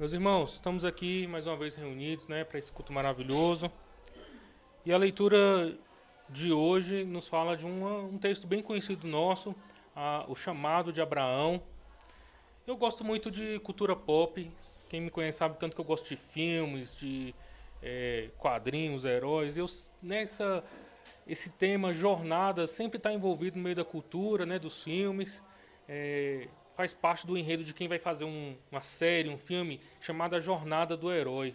Meus irmãos, estamos aqui mais uma vez reunidos, para esse culto maravilhoso. E a leitura de hoje nos fala de um texto bem conhecido nosso, o chamado de Abraão. Eu gosto muito de cultura pop. Quem me conhece sabe tanto que eu gosto de filmes, de quadrinhos, heróis. Esse tema jornada sempre está envolvido no meio da cultura, dos filmes. Faz parte do enredo de quem vai fazer uma série, um filme chamado A Jornada do Herói.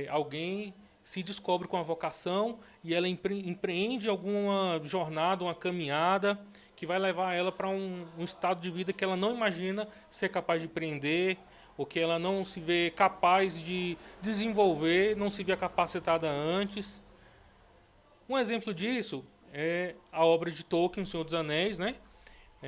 Alguém se descobre com a vocação e ela empreende alguma jornada, uma caminhada que vai levar ela para um estado de vida que ela não imagina ser capaz de empreender, ou que ela não se vê capaz de desenvolver, não se vê capacitada antes. Um exemplo disso é a obra de Tolkien, O Senhor dos Anéis,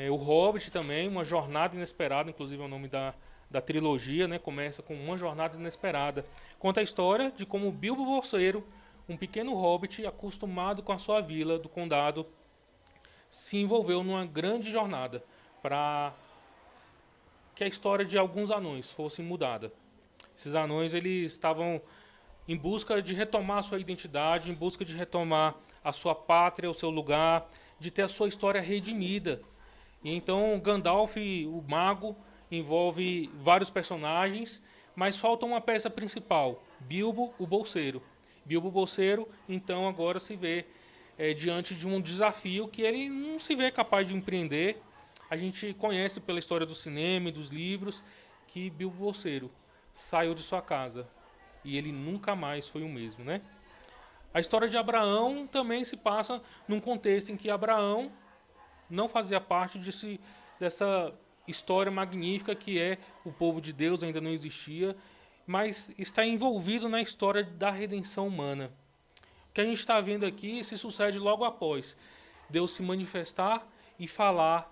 O Hobbit também, Uma Jornada Inesperada, inclusive é o nome da trilogia, começa com Uma Jornada Inesperada. Conta a história de como Bilbo Bolseiro, um pequeno hobbit acostumado com a sua vila do condado, se envolveu numa grande jornada para que a história de alguns anões fosse mudada. Esses anões eles estavam em busca de retomar a sua identidade, em busca de retomar a sua pátria, o seu lugar, de ter a sua história redimida. E então Gandalf, o mago, envolve vários personagens, mas falta uma peça principal, Bilbo, o bolseiro. Bilbo Bolseiro, então, agora se vê diante de um desafio que ele não se vê capaz de empreender. A gente conhece pela história do cinema e dos livros que Bilbo Bolseiro saiu de sua casa e ele nunca mais foi o mesmo, A história de Abraão também se passa num contexto em que Abraão não fazia parte dessa história magnífica que é o povo de Deus, ainda não existia, mas está envolvido na história da redenção humana. O que a gente está vendo aqui se sucede logo após Deus se manifestar e falar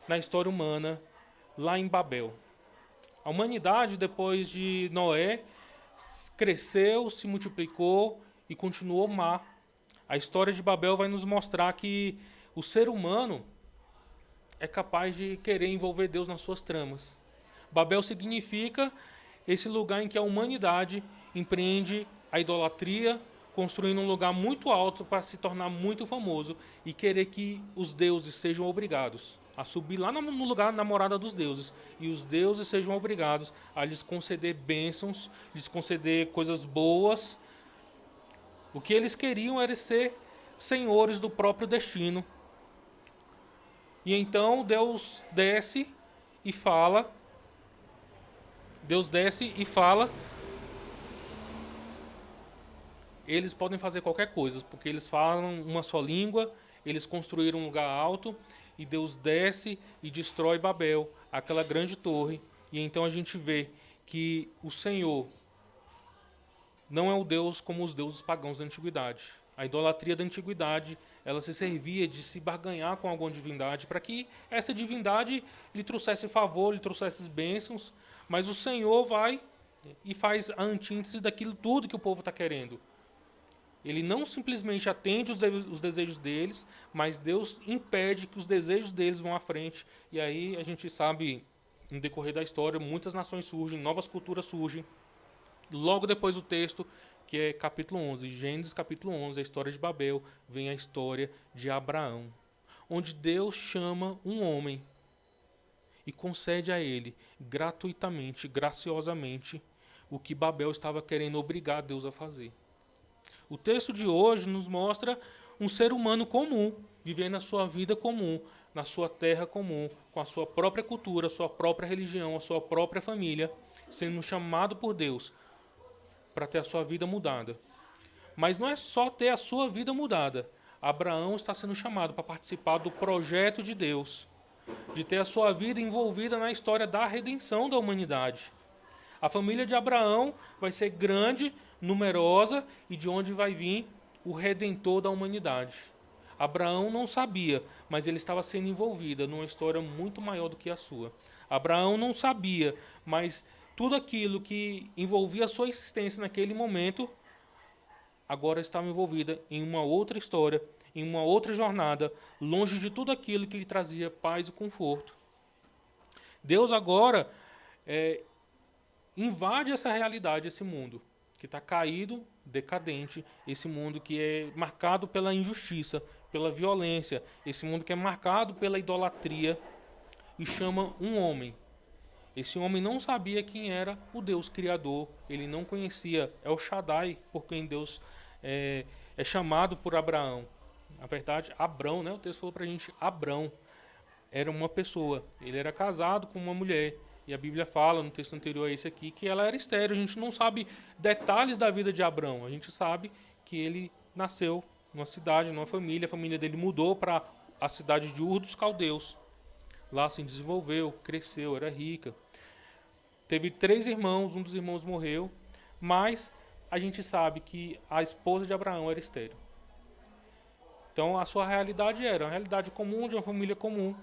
na história humana lá em Babel. A humanidade, depois de Noé, cresceu, se multiplicou e continuou má. A história de Babel vai nos mostrar que o ser humano é capaz de querer envolver Deus nas suas tramas. Babel significa esse lugar em que a humanidade empreende a idolatria, construindo um lugar muito alto para se tornar muito famoso e querer que os deuses sejam obrigados a subir lá no lugar na morada dos deuses e os deuses sejam obrigados a lhes conceder bênçãos, lhes conceder coisas boas. O que eles queriam era ser senhores do próprio destino. E então Deus desce e fala. Eles podem fazer qualquer coisa, porque eles falam uma só língua, eles construíram um lugar alto, e Deus desce e destrói Babel, aquela grande torre. E então a gente vê que o Senhor não é o Deus como os deuses pagãos da antiguidade. A idolatria da antiguidade, ela se servia de se barganhar com alguma divindade para que essa divindade lhe trouxesse favor, lhe trouxesse bênçãos, mas o Senhor vai e faz a antítese daquilo tudo que o povo está querendo. Ele não simplesmente atende os desejos deles, mas Deus impede que os desejos deles vão à frente. E aí a gente sabe, no decorrer da história, muitas nações surgem, novas culturas surgem. Logo depois do texto, que é capítulo 11, Gênesis capítulo 11, a história de Babel, vem a história de Abraão, onde Deus chama um homem e concede a ele, gratuitamente, graciosamente, o que Babel estava querendo obrigar Deus a fazer. O texto de hoje nos mostra um ser humano comum, vivendo a sua vida comum, na sua terra comum, com a sua própria cultura, a sua própria religião, a sua própria família, sendo chamado por Deus para ter a sua vida mudada. Mas não é só ter a sua vida mudada. Abraão está sendo chamado para participar do projeto de Deus, de ter a sua vida envolvida na história da redenção da humanidade. A família de Abraão vai ser grande, numerosa e de onde vai vir o Redentor da humanidade. Abraão não sabia, mas ele estava sendo envolvido numa história muito maior do que a sua. Abraão não sabia, mas tudo aquilo que envolvia a sua existência naquele momento agora estava envolvida em uma outra história, em uma outra jornada, longe de tudo aquilo que lhe trazia paz e conforto. Deus agora invade essa realidade, esse mundo que está caído, decadente, esse mundo que é marcado pela injustiça, pela violência, esse mundo que é marcado pela idolatria, e chama um homem. Esse homem não sabia quem era o Deus Criador, ele não conhecia El Shaddai, por quem Deus é chamado por Abraão. Na verdade, Abrão, né? O texto falou para a gente, Abrão era uma pessoa, ele era casado com uma mulher, e a Bíblia fala no texto anterior a esse aqui que ela era estéril. A gente não sabe detalhes da vida de Abrão, a gente sabe que ele nasceu numa cidade, numa família, a família dele mudou para a cidade de Ur dos Caldeus, lá se desenvolveu, cresceu, era rica. Teve 3 irmãos, um dos irmãos morreu, mas a gente sabe que a esposa de Abraão era estéril. Então a sua realidade era uma realidade comum, de uma família comum.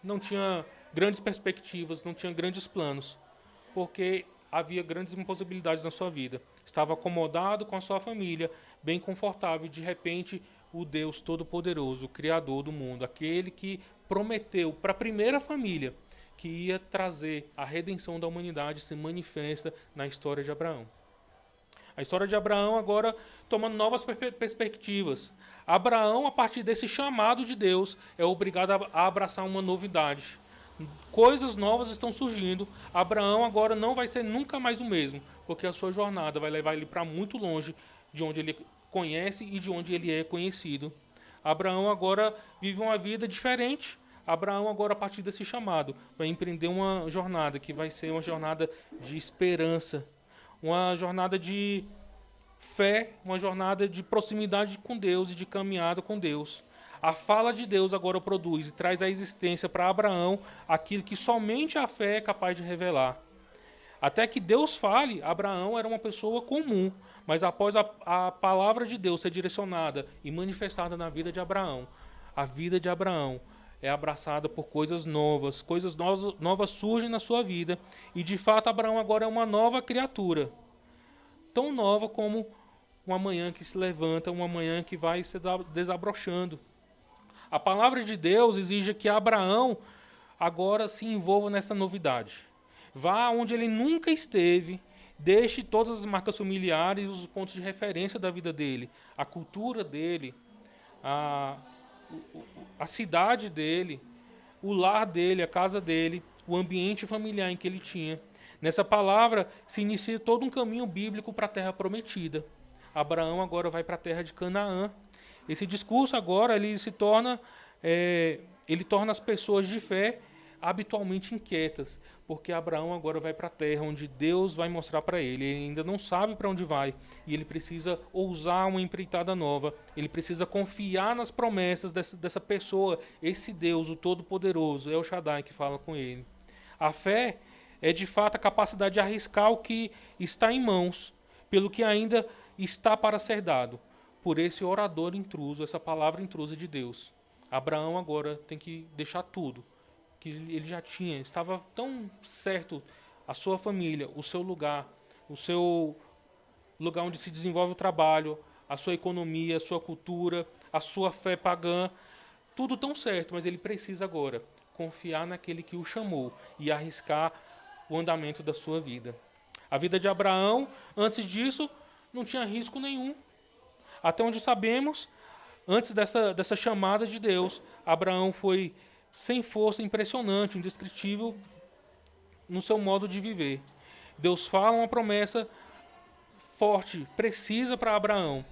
Não tinha grandes perspectivas, não tinha grandes planos, porque havia grandes impossibilidades na sua vida. Estava acomodado com a sua família, bem confortável, e de repente o Deus Todo-Poderoso, o Criador do mundo, aquele que prometeu para a primeira família que ia trazer a redenção da humanidade, se manifesta na história de Abraão. A história de Abraão agora tomando novas perspectivas. Abraão, a partir desse chamado de Deus, é obrigado a abraçar uma novidade. Coisas novas estão surgindo. Abraão agora não vai ser nunca mais o mesmo, porque a sua jornada vai levar ele para muito longe de onde ele conhece e de onde ele é conhecido. Abraão agora vive uma vida diferente. Abraão agora, a partir desse chamado, vai empreender uma jornada que vai ser uma jornada de esperança, uma jornada de fé, uma jornada de proximidade com Deus e de caminhada com Deus. A fala de Deus agora produz e traz à existência para Abraão aquilo que somente a fé é capaz de revelar. Até que Deus fale, Abraão era uma pessoa comum, mas após a palavra de Deus ser direcionada e manifestada na vida de Abraão, a vida de Abraão é abraçada por coisas novas surgem na sua vida, e de fato Abraão agora é uma nova criatura, tão nova como uma manhã que se levanta, uma manhã que vai se desabrochando. A palavra de Deus exige que Abraão agora se envolva nessa novidade. Vá onde ele nunca esteve, deixe todas as marcas familiares e os pontos de referência da vida dele, a cultura dele, a cidade dele, o lar dele, a casa dele, o ambiente familiar em que ele tinha. Nessa palavra se inicia todo um caminho bíblico para a terra prometida. Abraão agora vai para a terra de Canaã. Esse discurso agora ele torna as pessoas de fé habitualmente inquietas, porque Abraão agora vai para a terra onde Deus vai mostrar para ele. Ele ainda não sabe para onde vai e ele precisa ousar uma empreitada nova. Ele precisa confiar nas promessas dessa pessoa, esse Deus, o Todo-Poderoso, El Shaddai, que fala com ele. A fé é de fato a capacidade de arriscar o que está em mãos, pelo que ainda está para ser dado, por esse orador intruso, essa palavra intrusa de Deus. Abraão agora tem que deixar tudo que ele já tinha, estava tão certo, a sua família, o seu lugar onde se desenvolve o trabalho, a sua economia, a sua cultura, a sua fé pagã, tudo tão certo, mas ele precisa agora confiar naquele que o chamou e arriscar o andamento da sua vida. A vida de Abraão, antes disso, não tinha risco nenhum. Até onde sabemos, antes dessa chamada de Deus, Abraão foi sem força, impressionante, indescritível no seu modo de viver. Deus fala uma promessa forte, precisa para Abraão,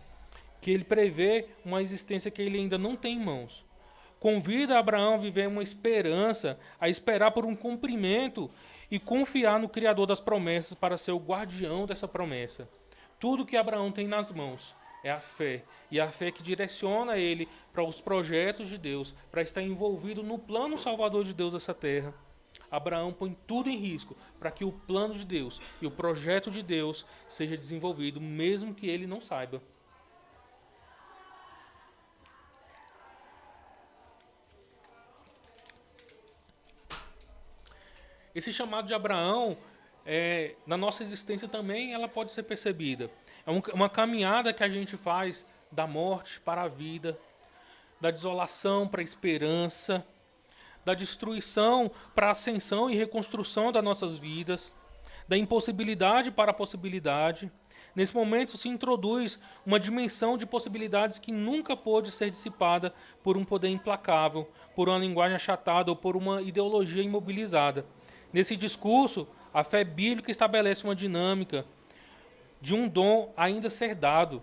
que ele prevê uma existência que ele ainda não tem em mãos. Convida Abraão a viver uma esperança, a esperar por um cumprimento e confiar no Criador das promessas para ser o guardião dessa promessa. Tudo que Abraão tem nas mãos é a fé, e a fé que direciona ele para os projetos de Deus, para estar envolvido no plano salvador de Deus dessa terra. Abraão põe tudo em risco para que o plano de Deus e o projeto de Deus seja desenvolvido, mesmo que ele não saiba. Esse chamado de Abraão, na nossa existência também, ela pode ser percebida. É uma caminhada que a gente faz da morte para a vida, da desolação para a esperança, da destruição para a ascensão e reconstrução das nossas vidas, da impossibilidade para a possibilidade. Nesse momento se introduz uma dimensão de possibilidades que nunca pôde ser dissipada por um poder implacável, por uma linguagem achatada ou por uma ideologia imobilizada. Nesse discurso, a fé bíblica estabelece uma dinâmica de um dom ainda ser dado,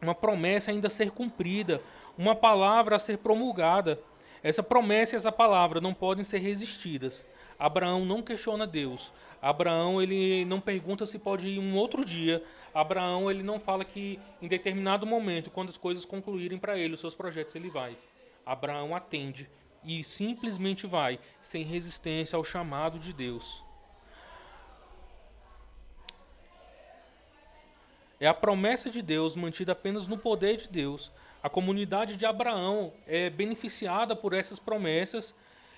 uma promessa ainda a ser cumprida, uma palavra a ser promulgada. Essa promessa e essa palavra não podem ser resistidas. Abraão não questiona Deus. Abraão ele não pergunta se pode ir um outro dia. Abraão ele não fala que em determinado momento, quando as coisas concluírem para ele, os seus projetos, ele vai. Abraão atende e simplesmente vai, sem resistência ao chamado de Deus. É a promessa de Deus mantida apenas no poder de Deus. A comunidade de Abraão é beneficiada por essas promessas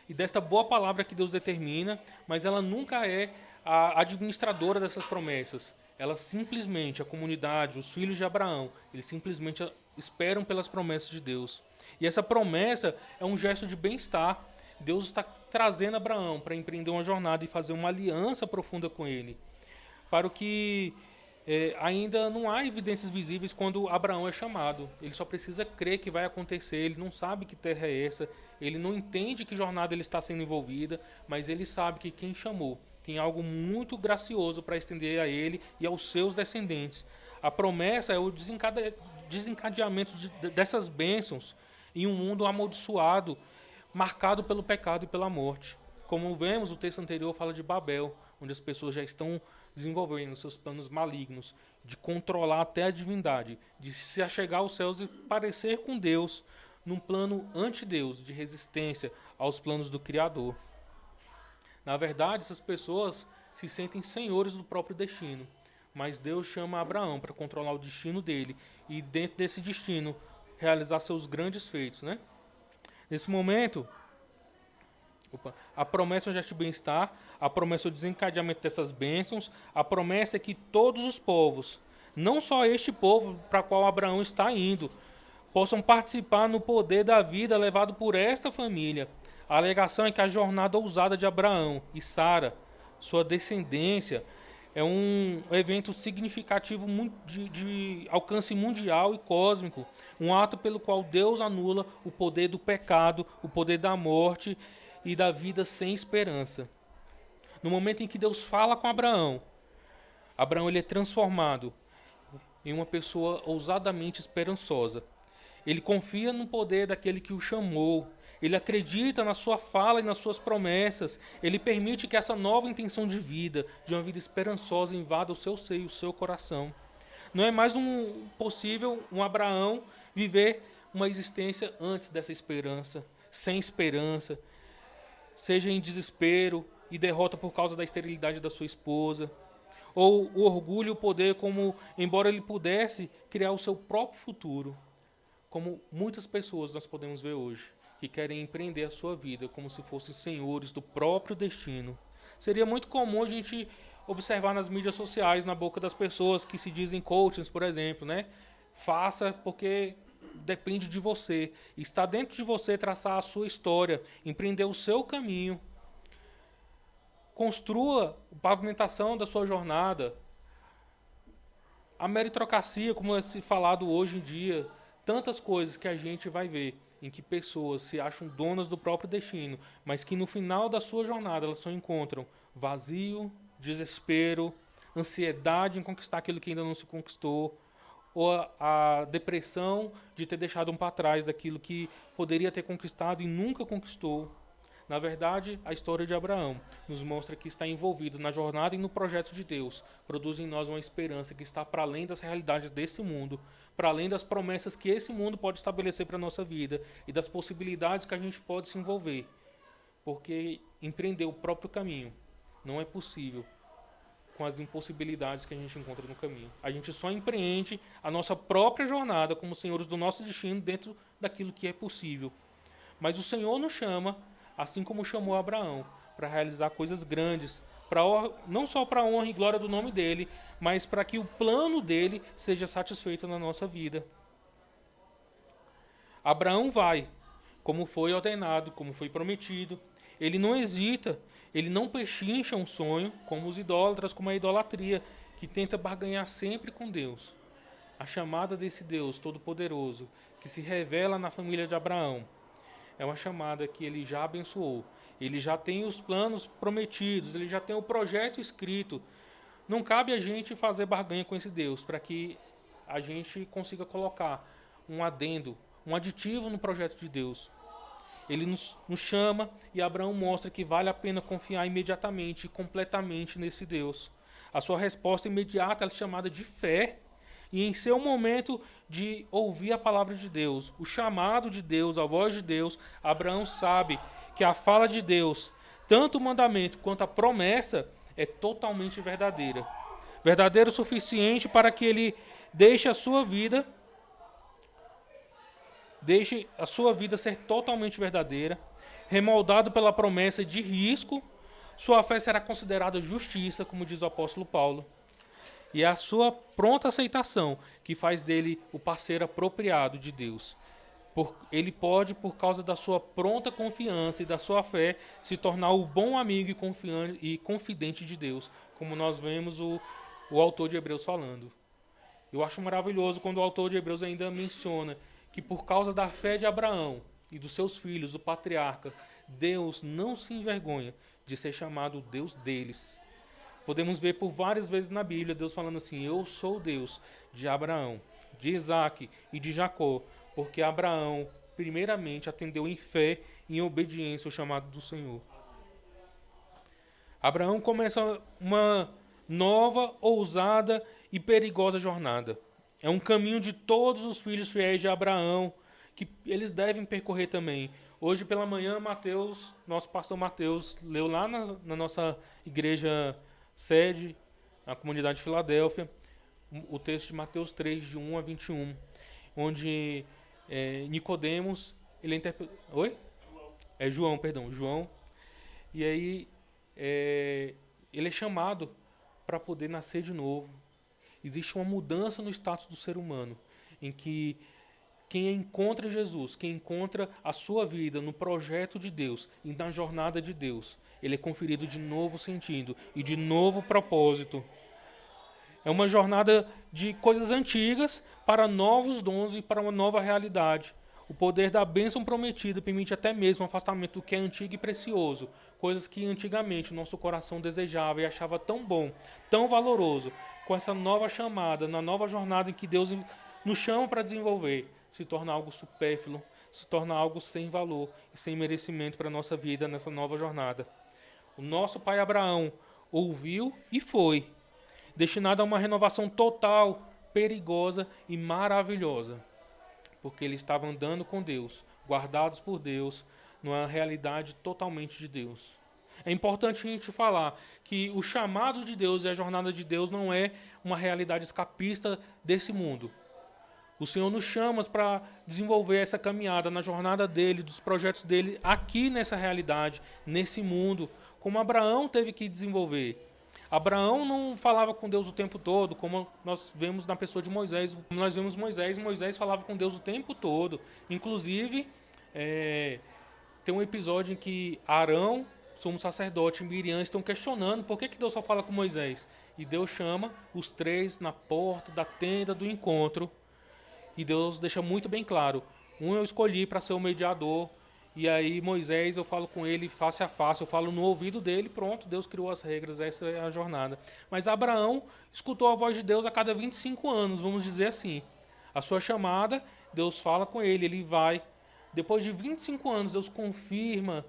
e desta boa palavra que Deus determina, mas ela nunca é a administradora dessas promessas. Ela simplesmente, a comunidade, os filhos de Abraão, eles simplesmente esperam pelas promessas de Deus. E essa promessa é um gesto de bem-estar. Deus está trazendo Abraão para empreender uma jornada e fazer uma aliança profunda com ele. Para o que ainda não há evidências visíveis quando Abraão é chamado. Ele só precisa crer que vai acontecer, ele não sabe que terra é essa, ele não entende que jornada ele está sendo envolvida, mas ele sabe que quem chamou tem algo muito gracioso para estender a ele e aos seus descendentes. A promessa é o desencadeamento dessas bênçãos em um mundo amaldiçoado, marcado pelo pecado e pela morte. Como vemos, o texto anterior fala de Babel, onde as pessoas já estão desenvolvendo seus planos malignos de controlar até a divindade, de se achegar aos céus e parecer com Deus, num plano anti-Deus, de resistência aos planos do Criador. Na verdade, essas pessoas se sentem senhores do próprio destino, mas Deus chama Abraão para controlar o destino dele e, dentro desse destino, realizar seus grandes feitos, né? Nesse momento, a promessa é um gesto de bem-estar, a promessa é o desencadeamento dessas bênçãos, a promessa é que todos os povos, não só este povo para o qual Abraão está indo, possam participar no poder da vida levado por esta família. A alegação é que a jornada ousada de Abraão e Sara, sua descendência, é um evento significativo de alcance mundial e cósmico, um ato pelo qual Deus anula o poder do pecado, o poder da morte e da vida sem esperança. No momento em que Deus fala com Abraão, Abraão ele é transformado em uma pessoa ousadamente esperançosa. Ele confia no poder daquele que o chamou. Ele acredita na sua fala e nas suas promessas. Ele permite que essa nova intenção de vida, de uma vida esperançosa, invada o seu seio, o seu coração. Não é mais possível um Abraão viver uma existência antes dessa esperança, sem esperança, seja em desespero e derrota por causa da esterilidade da sua esposa, ou o orgulho e o poder como, embora ele pudesse criar o seu próprio futuro, como muitas pessoas nós podemos ver hoje, que querem empreender a sua vida como se fossem senhores do próprio destino. Seria muito comum a gente observar nas mídias sociais, na boca das pessoas que se dizem coaches, por exemplo, né? Faça porque depende de você. Está dentro de você traçar a sua história, empreender o seu caminho. Construa a pavimentação da sua jornada. A meritocracia, como é se falado hoje em dia, tantas coisas que a gente vai ver em que pessoas se acham donas do próprio destino, mas que no final da sua jornada elas só encontram vazio, desespero, ansiedade em conquistar aquilo que ainda não se conquistou, ou a depressão de ter deixado para trás daquilo que poderia ter conquistado e nunca conquistou. Na verdade, a história de Abraão nos mostra que está envolvido na jornada e no projeto de Deus, produz em nós uma esperança que está para além das realidades desse mundo, para além das promessas que esse mundo pode estabelecer para a nossa vida e das possibilidades que a gente pode se envolver. Porque empreender o próprio caminho não é possível com as impossibilidades que a gente encontra no caminho. A gente só empreende a nossa própria jornada como senhores do nosso destino dentro daquilo que é possível. Mas o Senhor nos chama, assim como chamou Abraão, para realizar coisas grandes, não só para a honra e glória do nome dele, mas para que o plano dele seja satisfeito na nossa vida. Abraão vai, como foi ordenado, como foi prometido. Ele não hesita Ele não pechincha um sonho, como os idólatras, como a idolatria, que tenta barganhar sempre com Deus. A chamada desse Deus Todo-Poderoso, que se revela na família de Abraão, é uma chamada que ele já abençoou. Ele já tem os planos prometidos, ele já tem o projeto escrito. Não cabe a gente fazer barganha com esse Deus, para que a gente consiga colocar um adendo, um aditivo no projeto de Deus. Ele nos chama e Abraão mostra que vale a pena confiar imediatamente e completamente nesse Deus. A sua resposta imediata é chamada de fé. E em seu momento de ouvir a palavra de Deus, o chamado de Deus, a voz de Deus, Abraão sabe que a fala de Deus, tanto o mandamento quanto a promessa, é totalmente verdadeira. Verdadeiro o suficiente para que ele deixe a sua vida ser totalmente verdadeira, remoldado pela promessa de risco, sua fé será considerada justiça, como diz o apóstolo Paulo. E é a sua pronta aceitação que faz dele o parceiro apropriado de Deus. Ele pode, por causa da sua pronta confiança e da sua fé, se tornar o bom amigo e confidente de Deus, como nós vemos o autor de Hebreus falando. Eu acho maravilhoso quando o autor de Hebreus ainda menciona que por causa da fé de Abraão e dos seus filhos, o patriarca, Deus não se envergonha de ser chamado o Deus deles. Podemos ver por várias vezes na Bíblia Deus falando assim: eu sou o Deus de Abraão, de Isaac e de Jacó, porque Abraão primeiramente atendeu em fé e em obediência ao chamado do Senhor. Abraão começa uma nova, ousada e perigosa jornada. É um caminho de todos os filhos fiéis de Abraão, que eles devem percorrer também. Hoje pela manhã, Mateus, nosso pastor Mateus, leu lá na nossa igreja sede, na comunidade de Filadélfia, o texto de Mateus 3, de 1 a 21, onde Nicodemos, ele interpreta... Oi? João. E aí, ele é chamado para poder nascer de novo. Existe uma mudança no status do ser humano, em que quem encontra Jesus, quem encontra a sua vida no projeto de Deus e na jornada de Deus, ele é conferido de novo sentido e de novo propósito. É uma jornada de coisas antigas para novos dons e para uma nova realidade. O poder da bênção prometida permite até mesmo o afastamento do que é antigo e precioso, coisas que antigamente o nosso coração desejava e achava tão bom, tão valoroso. Com essa nova chamada, na nova jornada em que Deus nos chama para desenvolver, se torna algo supérfluo, se torna algo sem valor e sem merecimento para a nossa vida nessa nova jornada. O nosso pai Abraão ouviu e foi, destinado a uma renovação total, perigosa e maravilhosa, porque ele estava andando com Deus, guardados por Deus, numa realidade totalmente de Deus. É importante a gente falar que o chamado de Deus e a jornada de Deus não é uma realidade escapista desse mundo. O Senhor nos chama para desenvolver essa caminhada na jornada dele, dos projetos dele, aqui nessa realidade, nesse mundo, como Abraão teve que desenvolver. Abraão não falava com Deus o tempo todo, como nós vemos na pessoa de Moisés. Como nós vemos Moisés falava com Deus o tempo todo. Inclusive, tem um episódio em que Arão, sumo sacerdote, e Miriam estão questionando por que Deus só fala com Moisés. E Deus chama os três na porta da tenda do encontro. E Deus deixa muito bem claro: um eu escolhi para ser o mediador, e aí Moisés eu falo com ele face a face, eu falo no ouvido dele, pronto, Deus criou as regras, essa é a jornada. Mas Abraão escutou a voz de Deus a cada 25 anos, vamos dizer assim. A sua chamada, Deus fala com ele, ele vai. Depois de 25 anos, Deus confirma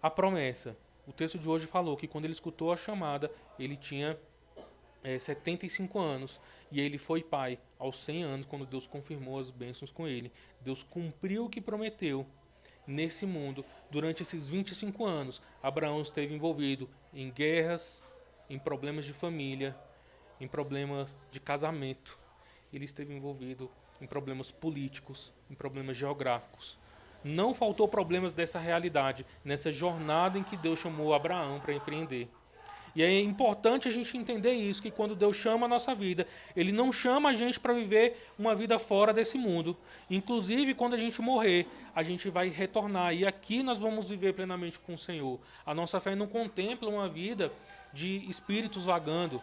a promessa. O texto de hoje falou que quando ele escutou a chamada, ele tinha 75 anos. E ele foi pai aos 100 anos, quando Deus confirmou as bênçãos com ele. Deus cumpriu o que prometeu nesse mundo. Durante esses 25 anos, Abraão esteve envolvido em guerras, em problemas de família, em problemas de casamento. Ele esteve envolvido em problemas políticos, em problemas geográficos. Não faltou problemas dessa realidade, nessa jornada em que Deus chamou Abraão para empreender. E é importante a gente entender isso, que quando Deus chama a nossa vida, Ele não chama a gente para viver uma vida fora desse mundo. Inclusive, quando a gente morrer, a gente vai retornar. E aqui nós vamos viver plenamente com o Senhor. A nossa fé não contempla uma vida de espíritos vagando.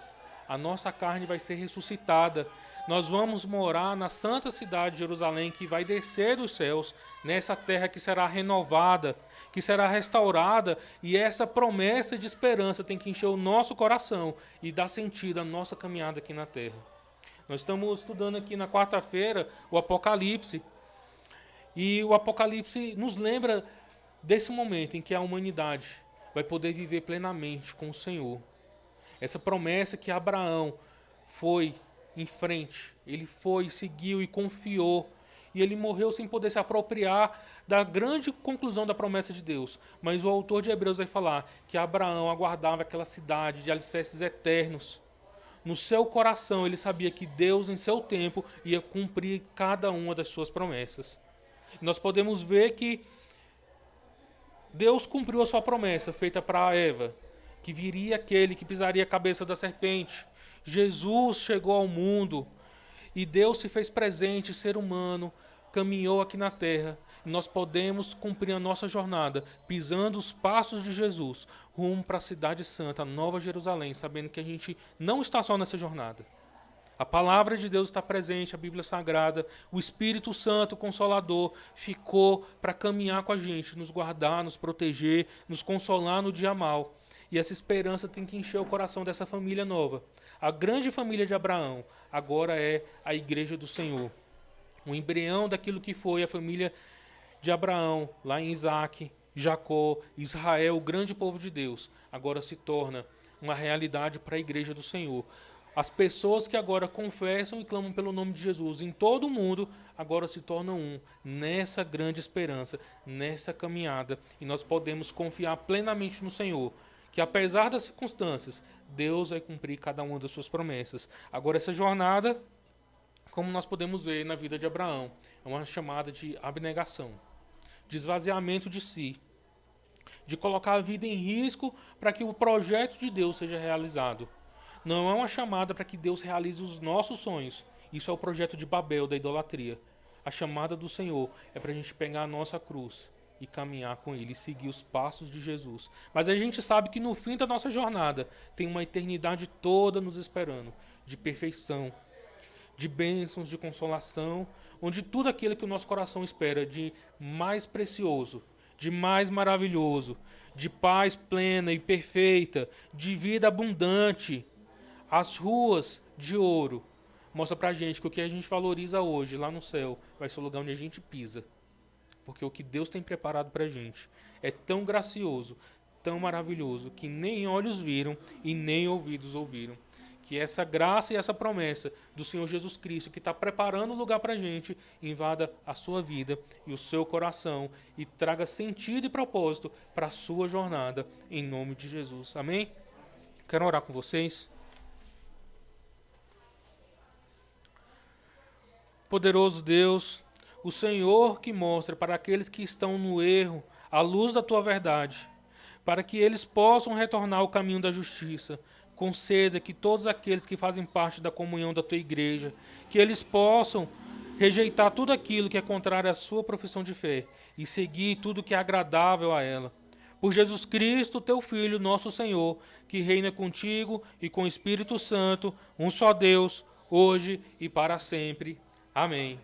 A nossa carne vai ser ressuscitada. Nós vamos morar na santa cidade de Jerusalém, que vai descer dos céus, nessa terra que será renovada, que será restaurada, e essa promessa de esperança tem que encher o nosso coração e dar sentido à nossa caminhada aqui na terra. Nós estamos estudando aqui na quarta-feira o Apocalipse, e o Apocalipse nos lembra desse momento em que a humanidade vai poder viver plenamente com o Senhor. Essa promessa que Abraão foi em frente, ele foi, seguiu e confiou, e ele morreu sem poder se apropriar da grande conclusão da promessa de Deus. Mas o autor de Hebreus vai falar que Abraão aguardava aquela cidade de alicerces eternos. No seu coração ele sabia que Deus em seu tempo ia cumprir cada uma das suas promessas. E nós podemos ver que Deus cumpriu a sua promessa feita para Eva, que viria aquele que pisaria a cabeça da serpente. Jesus chegou ao mundo e Deus se fez presente, ser humano, caminhou aqui na terra. E nós podemos cumprir a nossa jornada, pisando os passos de Jesus, rumo para a cidade santa, a Nova Jerusalém, sabendo que a gente não está só nessa jornada. A palavra de Deus está presente, a Bíblia Sagrada, o Espírito Santo, o Consolador, ficou para caminhar com a gente, nos guardar, nos proteger, nos consolar no dia mal. E essa esperança tem que encher o coração dessa família nova. A grande família de Abraão agora é a igreja do Senhor. O embrião daquilo que foi a família de Abraão, lá em Isaac, Jacó, Israel, o grande povo de Deus, agora se torna uma realidade para a igreja do Senhor. As pessoas que agora confessam e clamam pelo nome de Jesus em todo o mundo, agora se tornam um, nessa grande esperança, nessa caminhada. E nós podemos confiar plenamente no Senhor, que apesar das circunstâncias, Deus vai cumprir cada uma das suas promessas. Agora essa jornada, como nós podemos ver na vida de Abraão, é uma chamada de abnegação, de esvaziamento de si, de colocar a vida em risco para que o projeto de Deus seja realizado. Não é uma chamada para que Deus realize os nossos sonhos. Isso é o projeto de Babel, da idolatria. A chamada do Senhor é para a gente pegar a nossa cruz e caminhar com Ele, e seguir os passos de Jesus. Mas a gente sabe que no fim da nossa jornada tem uma eternidade toda nos esperando, de perfeição, de bênçãos, de consolação, onde tudo aquilo que o nosso coração espera de mais precioso, de mais maravilhoso, de paz plena e perfeita, de vida abundante, as ruas de ouro, mostra pra gente que o que a gente valoriza hoje lá no céu vai ser o lugar onde a gente pisa. Porque o que Deus tem preparado pra gente é tão gracioso, tão maravilhoso, que nem olhos viram e nem ouvidos ouviram. Que essa graça e essa promessa do Senhor Jesus Cristo, que está preparando o lugar para a gente, invada a sua vida e o seu coração e traga sentido e propósito para a sua jornada, em nome de Jesus. Amém? Quero orar com vocês. Poderoso Deus, o Senhor que mostra para aqueles que estão no erro a luz da tua verdade, para que eles possam retornar ao caminho da justiça. Conceda que todos aqueles que fazem parte da comunhão da tua igreja, que eles possam rejeitar tudo aquilo que é contrário à sua profissão de fé e seguir tudo que é agradável a ela. Por Jesus Cristo, teu Filho, nosso Senhor, que reina contigo e com o Espírito Santo, um só Deus, hoje e para sempre. Amém.